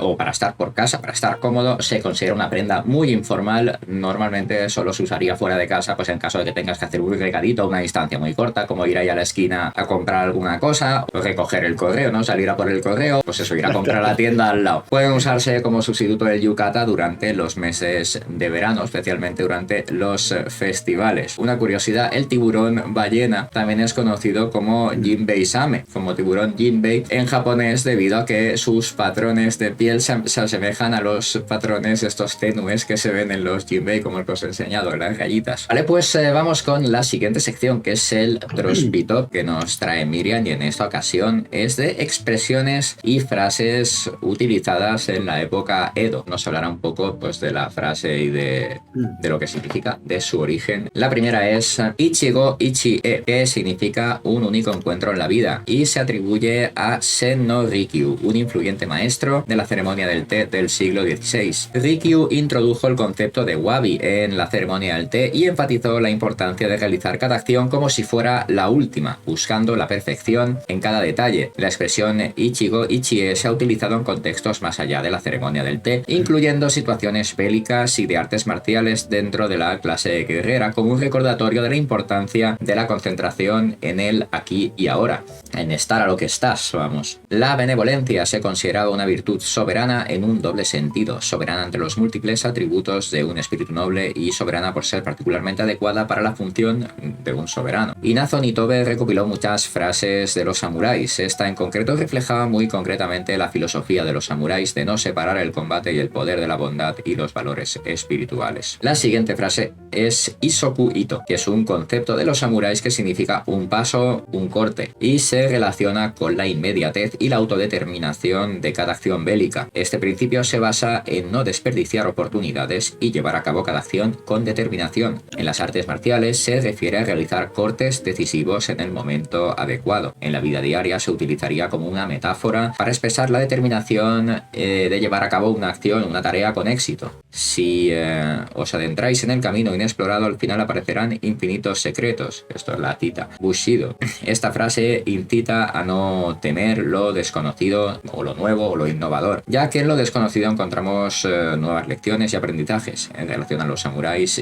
por casa, para estar cómodo. Se considera una prenda muy informal. Normalmente solo se usaría fuera de casa, pues en caso de que tengas que hacer un recadito a una distancia muy corta, como ir ahí a la esquina a comprar alguna cosa, o recoger el correo, ¿no? Salir a por el correo, pues eso, ir a comprar a la tienda al lado. Pueden usarse como sustituto del yukata durante los meses de verano, especialmente durante los festivales. Una curiosidad, el tiburón ballena también es conocido como Jinbei Same, como tiburón Jinbei en japonés, debido a que sus patrones de piel se asemejan a los patrones estos tenues que se ven en los Jinbei, como el que os he enseñado, las rayitas. Vale, pues vamos con la siguiente sección, que es el Trospito que nos trae Miriam, y en esta ocasión es de expresiones y frases utilizadas en la época Edo. Nos hablará un poco pues de la frase y de lo que significa, de su origen. La primera es Ichigo Ichi-e, que significa un único encuentro en la vida y se atribuye a Sen no Rikyu, un influyente maestro de la ceremonia del té del siglo XVI. Rikyu introdujo el concepto de wabi en la ceremonia del té y enfatizó la importancia de realizar cada acción como si fuera la última, buscando la perfección en cada detalle. La expresión Ichigo Ichi-e se ha utilizado en contextos más allá de la ceremonia del té, incluyendo situaciones bélicas y de artes marciales dentro de la clase guerrera, como un recordatorio de la importancia de la concentración en el aquí y ahora, en estar a lo que estás, vamos. La benevolencia se consideraba una virtud soberana en un doble sentido, soberana ante los múltiples atributos de un espíritu noble y soberana por ser particularmente adecuada para la función de un soberano. Inazo Nitobe recopiló muchas frases de los samuráis. Esta en concreto reflejaba muy concretamente la filosofía de los samuráis de no separar el combate y el poder de la bondad y los valores espirituales. La siguiente frase es Isoku Ito, que es un concepto de los samuráis que significa un paso, un corte, y se relaciona con la inmediatez y la autodeterminación de cada acción bélica. Este principio se basa en no desperdiciar oportunidades y llevar a cabo cada acción con determinación. En las artes marciales se refiere a realizar cortes decisivos en el momento adecuado. En la vida diaria se utilizaría como una metáfora para expresar la determinación de llevar a cabo una acción, una tarea con éxito. Si os adentráis en el camino inexplorado, al final aparecerán infinitos secretos. Esto es la cita. Bushido. Esta frase incita a no temer lo desconocido o lo nuevo o lo innovador, ya que en lo desconocido encontramos nuevas lecciones y aprendizajes. En relación a los samuráis,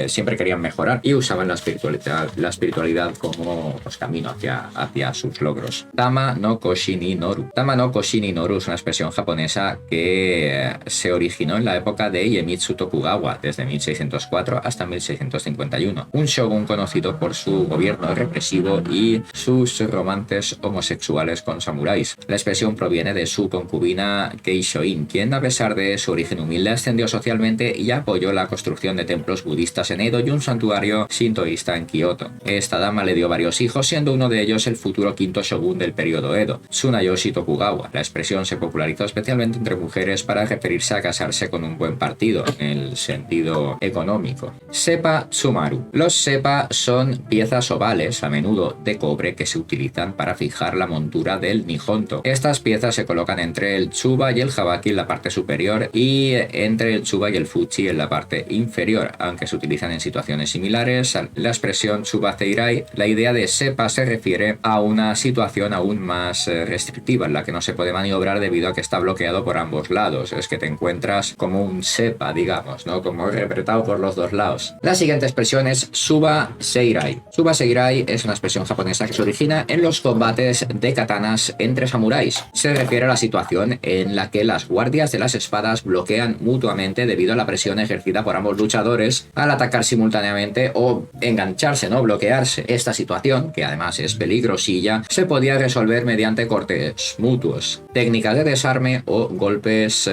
siempre querían mejorar y usaban la espiritualidad como pues, camino hacia sus logros. Tama no Koshi ni Noru. Tama no Koshi ni Noru es una expresión japonesa que se originó en la época de Iemitsu Tokugawa, desde 1604 hasta 1651. Un shogun conocido por su gobierno represivo y sus romances amantes homosexuales con samuráis. La expresión proviene de su concubina Keisho-in, quien a pesar de su origen humilde ascendió socialmente y apoyó la construcción de templos budistas en Edo y un santuario sintoísta en Kioto. Esta dama le dio varios hijos, siendo uno de ellos el futuro quinto shogun del periodo Edo, Tsunayoshi Tokugawa. La expresión se popularizó especialmente entre mujeres para referirse a casarse con un buen partido, en el sentido económico. Sepa Tsumaru. Los sepa son piezas ovales, a menudo de cobre, que se utilizan para fijar la montura del Nihonto. Estas piezas se colocan entre el tsuba y el habaki en la parte superior y entre el tsuba y el fuchi en la parte inferior, aunque se utilizan en situaciones similares a la expresión tsuba seirai. La idea de sepa se refiere a una situación aún más restrictiva en la que no se puede maniobrar debido a que está bloqueado por ambos lados. Es que te encuentras como un sepa, digamos, ¿no? Como apretado por los dos lados. La siguiente expresión es Tsuba Seirai. Tsuba Seirai es una expresión japonesa que se origina en los combates de katanas entre samuráis. Se refiere a la situación en la que las guardias de las espadas bloquean mutuamente debido a la presión ejercida por ambos luchadores al atacar simultáneamente o engancharse, ¿no? Bloquearse. Esta situación, que además es peligrosilla, se podía resolver mediante cortes mutuos, técnicas de desarme o golpes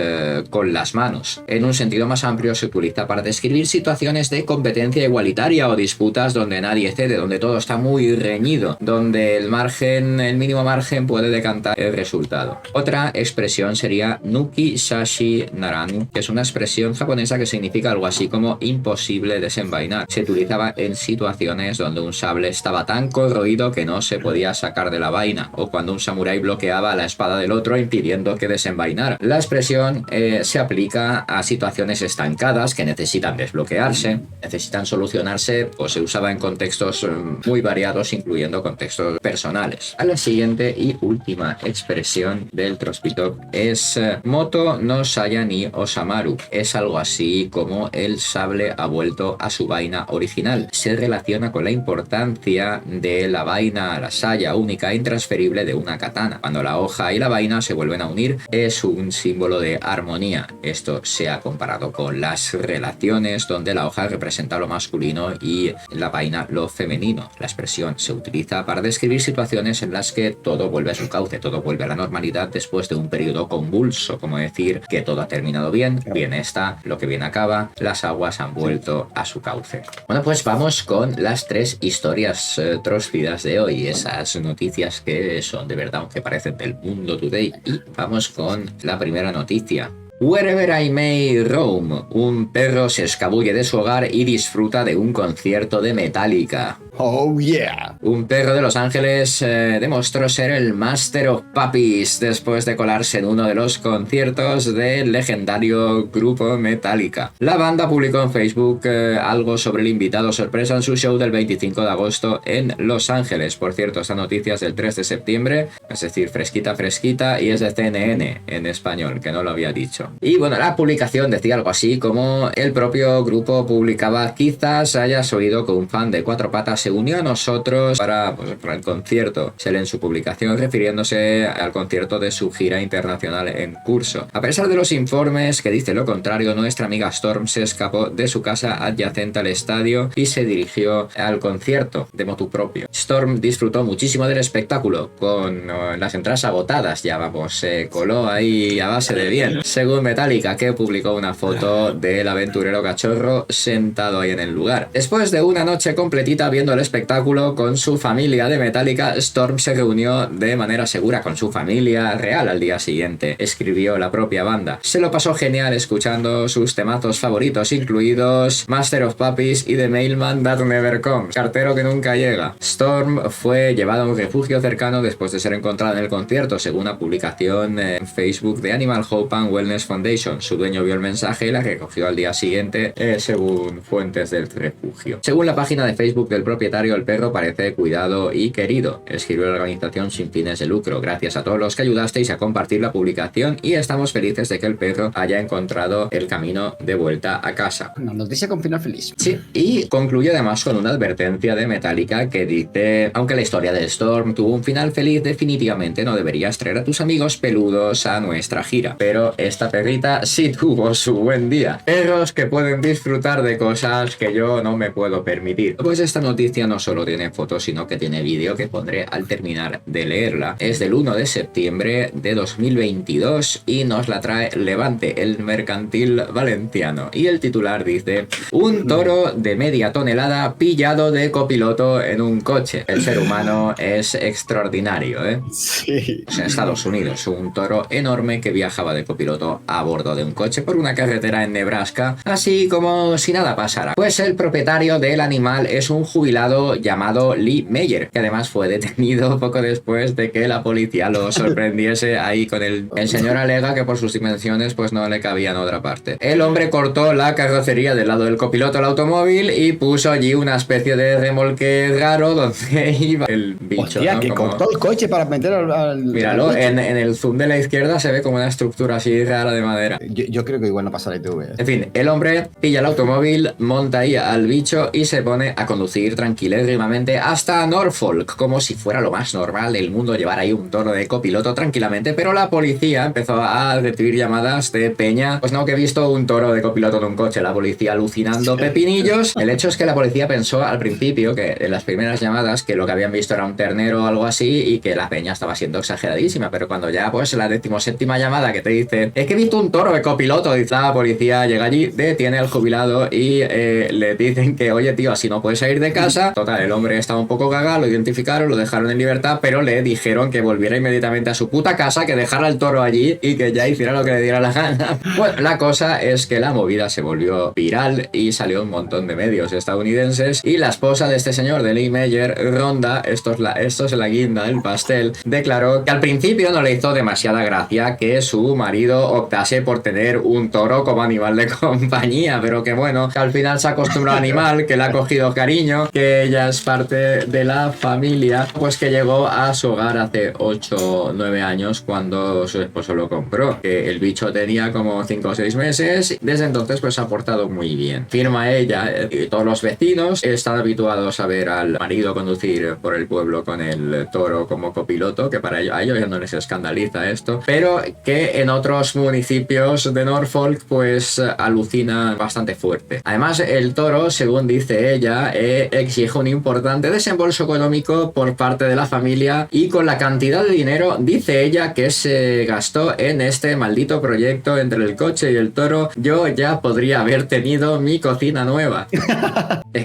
con las manos. En un sentido más amplio se utiliza para describir situaciones de competencia igualitaria o disputas donde nadie cede, donde todo está muy reñido, donde el mínimo margen puede decantar el resultado. Otra expresión sería Nuki Shashi Naranu, que es una expresión japonesa que significa algo así como imposible desenvainar. Se utilizaba en situaciones donde un sable estaba tan corroído que no se podía sacar de la vaina, o cuando un samurái bloqueaba la espada del otro impidiendo que desenvainara. La expresión se aplica a situaciones estancadas que necesitan desbloquearse, necesitan solucionarse, o se usaba en contextos muy variados, incluyendo contextos personales. A la siguiente y última expresión del Trospitalk es Moto no Saya ni Osamaru. Es algo así como el sable ha vuelto a su vaina original. Se relaciona con la importancia de la vaina, la saya única e intransferible de una katana. Cuando la hoja y la vaina se vuelven a unir, es un símbolo de armonía. Esto se ha comparado con las relaciones donde la hoja representa lo masculino y la vaina lo femenino. La expresión se utiliza para describir situaciones en las que todo vuelve a su cauce, todo vuelve a la normalidad después de un periodo convulso, como decir que todo ha terminado bien, bien está, lo que bien acaba, las aguas han vuelto a su cauce. Bueno, pues vamos con las tres historias tróspidas de hoy, esas noticias que son de verdad, aunque parecen del mundo today. Y vamos con la primera noticia. Wherever I May Roam, un perro se escabulle de su hogar y disfruta de un concierto de Metallica. Oh yeah. Un perro de Los Ángeles demostró ser el Master of Puppies después de colarse en uno de los conciertos del legendario grupo Metallica. La banda publicó en Facebook algo sobre el invitado sorpresa en su show del 25 de agosto en Los Ángeles. Por cierto, esta noticia es del 3 de septiembre, es decir, fresquita, y es de CNN en español, que no lo había dicho. Y bueno, la publicación decía algo así como el propio grupo publicaba: quizás hayas oído que un fan de cuatro patas se unió a nosotros para el concierto. Se lee en su publicación refiriéndose al concierto de su gira internacional en curso. A pesar de los informes que dicen lo contrario, nuestra amiga Storm se escapó de su casa adyacente al estadio y se dirigió al concierto de motu propio. Storm disfrutó muchísimo del espectáculo, con las entradas agotadas, ya vamos, se coló ahí a base de bien. Según Metallica, que publicó una foto del aventurero cachorro sentado ahí en el lugar. Después de una noche completita viendo el espectáculo con su familia de Metallica, Storm se reunió de manera segura con su familia real al día siguiente, escribió la propia banda. Se lo pasó genial escuchando sus temazos favoritos, incluidos Master of Puppies y The Mailman That Never Comes, cartero que nunca llega. Storm fue llevado a un refugio cercano después de ser encontrado en el concierto, según una publicación en Facebook de Animal Hope and Wellness Foundation. Su dueño vio el mensaje y la recogió al día siguiente, según fuentes del refugio. Según la página de Facebook del propietario, el perro parece cuidado y querido, escribió la organización sin fines de lucro. Gracias a todos los que ayudasteis a compartir la publicación y estamos felices de que el perro haya encontrado el camino de vuelta a casa. Una noticia con final feliz. Sí, y concluye además con una advertencia de Metallica que dice: aunque la historia de Storm tuvo un final feliz, definitivamente no deberías traer a tus amigos peludos a nuestra gira. Pero esta perrita sí tuvo su buen día. Perros que pueden disfrutar de cosas que yo no me puedo permitir. Pues esta noticia noticia no solo tiene fotos, sino que tiene vídeo que pondré al terminar de leerla. Es del 1 de septiembre de 2022 y nos la trae Levante, el mercantil valenciano. Y el titular dice: un toro de media tonelada pillado de copiloto en un coche. El ser humano es extraordinario, ¿eh? Sí. En Estados Unidos, un toro enorme que viajaba de copiloto a bordo de un coche por una carretera en Nebraska, así como si nada pasara. Pues el propietario del animal es un jubilado llamado Lee Meyer, que además fue detenido poco después de que la policía lo sorprendiese ahí con el señor alega que por sus dimensiones pues no le cabía en otra parte. El hombre cortó la carrocería del lado del copiloto del automóvil y puso allí una especie de remolque raro donde iba el bicho. Hostia, ¿no? que Como... cortó el coche para meter al Míralo, en el zoom de la izquierda se ve como una estructura así rara de madera. Yo creo que igual no pasa la ITV. En fin, el hombre pilla el automóvil, monta ahí al bicho y se pone a conducir tranquilísimamente hasta Norfolk, como si fuera lo más normal del mundo llevar ahí un toro de copiloto tranquilamente, pero la policía empezó a recibir llamadas de peña, pues no, que he visto un toro de copiloto en un coche, la policía alucinando pepinillos. El hecho es que la policía pensó al principio que en las primeras llamadas que lo que habían visto era un ternero o algo así y que la peña estaba siendo exageradísima, pero cuando ya pues la 17ª llamada que te dice es que he visto un toro de copiloto, dice la policía, llega allí, detiene al jubilado y le dicen que oye tío, así no puedes salir de casa. Total, el hombre estaba un poco cagado, lo identificaron, lo dejaron en libertad, pero le dijeron que volviera inmediatamente a su puta casa, que dejara el toro allí y que ya hiciera lo que le diera la gana. Bueno, la cosa es que la movida se volvió viral y salió un montón de medios estadounidenses y la esposa de este señor, de Lee Meyer, Rhonda, esto es la guinda del pastel, declaró que al principio no le hizo demasiada gracia que su marido optase por tener un toro como animal de compañía, pero que bueno, que al final se acostumbró al animal, que le ha cogido cariño, que ella es parte de la familia, pues que llegó a su hogar hace 8 o 9 años cuando su esposo lo compró, que el bicho tenía como 5 o 6 meses, desde entonces pues se ha portado muy bien. Firma ella y todos los vecinos están habituados a ver al marido conducir por el pueblo con el toro como copiloto, que para ellos, a ellos ya no les escandaliza esto, pero que en otros municipios de Norfolk pues alucina bastante fuerte. Además, el toro, según dice ella, exige un importante desembolso económico por parte de la familia y con la cantidad de dinero, dice ella, que se gastó en este maldito proyecto entre el coche y el toro, yo ya podría haber tenido mi cocina nueva.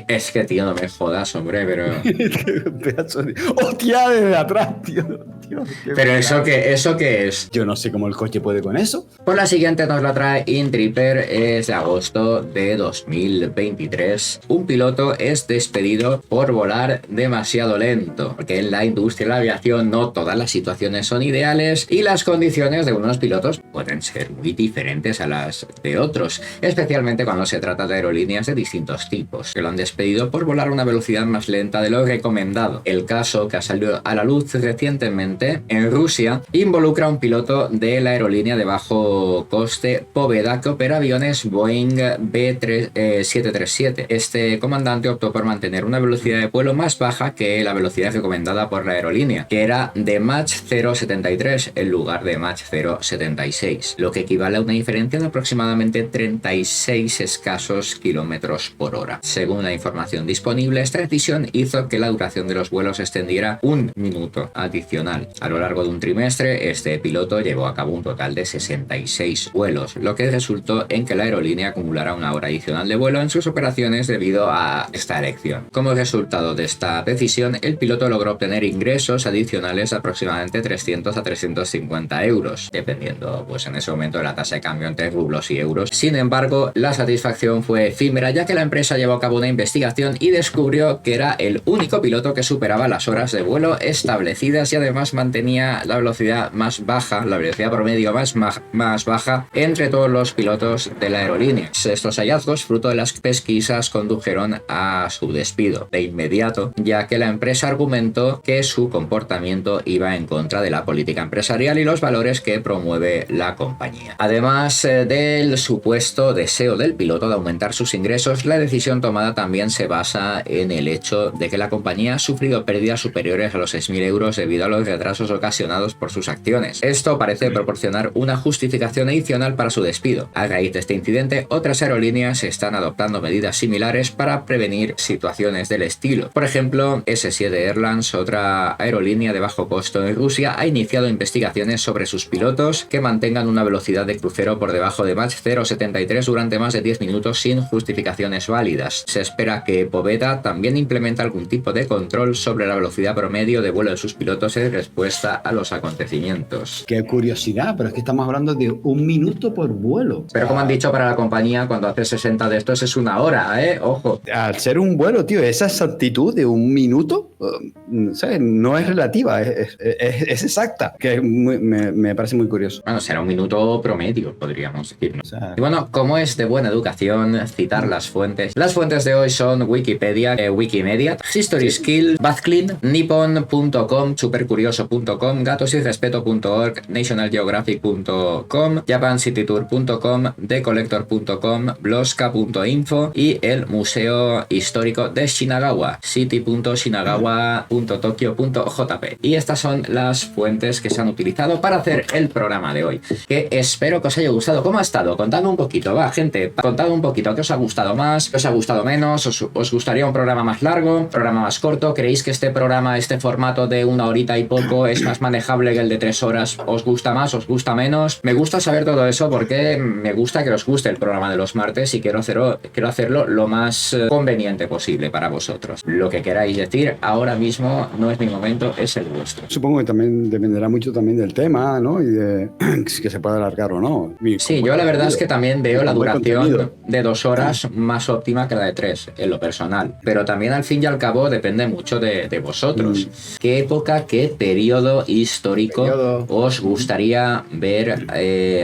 Es que, tío, no me jodas, hombre, pero... ¡Hostia! Desde atrás, tío. Pero ¿eso qué es? Yo no sé cómo el coche puede con eso. Pues la siguiente nos la trae InTripper, es de agosto de 2023. Un piloto es despedido por volar demasiado lento, porque en la industria de la aviación no todas las situaciones son ideales y las condiciones de unos pilotos pueden ser muy diferentes a las de otros, especialmente cuando se trata de aerolíneas de distintos tipos, que lo han despedido por volar a una velocidad más lenta de lo recomendado. El caso que ha salido a la luz recientemente en Rusia involucra a un piloto de la aerolínea de bajo coste Poveda que opera aviones Boeing B737. Este comandante optó por mantener una velocidad de vuelo más baja que la velocidad recomendada por la aerolínea, que era de Mach 0,73 en lugar de Mach 0,76, lo que equivale a una diferencia de aproximadamente 36 escasos kilómetros por hora. Según la información disponible, esta decisión hizo que la duración de los vuelos extendiera un minuto adicional. A lo largo de un trimestre, este piloto llevó a cabo un total de 66 vuelos, lo que resultó en que la aerolínea acumulara una hora adicional de vuelo en sus operaciones debido a esta elección. Como resultado de esta decisión, el piloto logró obtener ingresos adicionales de aproximadamente 300 a 350 euros, dependiendo pues en ese momento de la tasa de cambio entre rublos y euros. Sin embargo, la satisfacción fue efímera, ya que la empresa llevó a cabo una investigación y descubrió que era el único piloto que superaba las horas de vuelo establecidas y además mantenía la velocidad más baja, la velocidad promedio más baja entre todos los pilotos de la aerolínea. Estos hallazgos, fruto de las pesquisas, condujeron a su despido de inmediato, ya que la empresa argumentó que su comportamiento iba en contra de la política empresarial y los valores que promueve la compañía. Además del supuesto deseo del piloto de aumentar sus ingresos, la decisión tomada también se basa en el hecho de que la compañía ha sufrido pérdidas superiores a los 6.000 euros debido a los retrasos retrasos ocasionados por sus acciones. Esto parece proporcionar una justificación adicional para su despido. A raíz de este incidente, otras aerolíneas están adoptando medidas similares para prevenir situaciones del estilo. Por ejemplo, S7 Airlines, otra aerolínea de bajo costo en Rusia, ha iniciado investigaciones sobre sus pilotos que mantengan una velocidad de crucero por debajo de Mach 0,73 durante más de 10 minutos sin justificaciones válidas. Se espera que Poveda también implemente algún tipo de control sobre la velocidad promedio de vuelo de sus pilotos en respuesta a los acontecimientos. Qué curiosidad, pero es que estamos hablando de 1 minuto por vuelo. Pero como han dicho para la compañía, cuando hace 60 de estos es 1 hora, ¿eh? Ojo. Al ser un vuelo, tío, esa exactitud de 1 minuto, ¿sabes? No es relativa, es exacta, que me parece muy curioso. Bueno, será 1 minuto promedio, podríamos decir, ¿no? O sea, Y bueno, como es de buena educación citar las fuentes. Las fuentes de hoy son Wikipedia, Wikimedia, History Skill, Bazclean, Nippon.com, Supercurioso.com, Gatosyrrespeto.org, NationalGeographic.com, JapanCityTour.com, TheCollector.com, Bloska.info y el Museo Histórico de Shinagawa, city.shinagawa.tokyo.jp. Y estas son las fuentes que se han utilizado para hacer el programa de hoy, que espero que os haya gustado. ¿Cómo ha estado? Contadme un poquito, va, gente, contadme un poquito, ¿qué os ha gustado más? ¿Qué os ha gustado menos? ¿Os gustaría un programa más largo? ¿Programa más corto? ¿Creéis que este programa, este formato de 1 horita y poco es más manejable que el de 3 horas? ¿Os gusta más? ¿Os gusta menos? Me gusta saber todo eso porque me gusta que os guste el programa de los martes y quiero hacerlo lo más conveniente posible para vosotros. Lo que queráis decir ahora mismo no es mi momento, es el vuestro. supongo que también dependerá mucho también del tema, ¿no? Y de que se pueda alargar o no. Sí, yo la verdad es que también veo la duración de 2 horas más óptima que la de 3, en lo personal. Pero también al fin y al cabo depende mucho de vosotros. ¿Qué época, qué periodo histórico os gustaría ver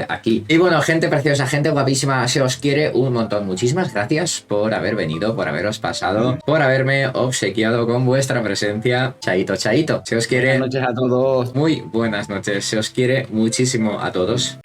aquí? Y bueno, gente preciosa, gente guapísima, se os quiere un montón. Muchísimas gracias por haber venido, por haberos pasado, por haberme obsequiado con vuestra presencia. Chaito, chaito. Se os quiere. Buenas noches a todos. Muy buenas noches. Se os quiere muchísimo a todos.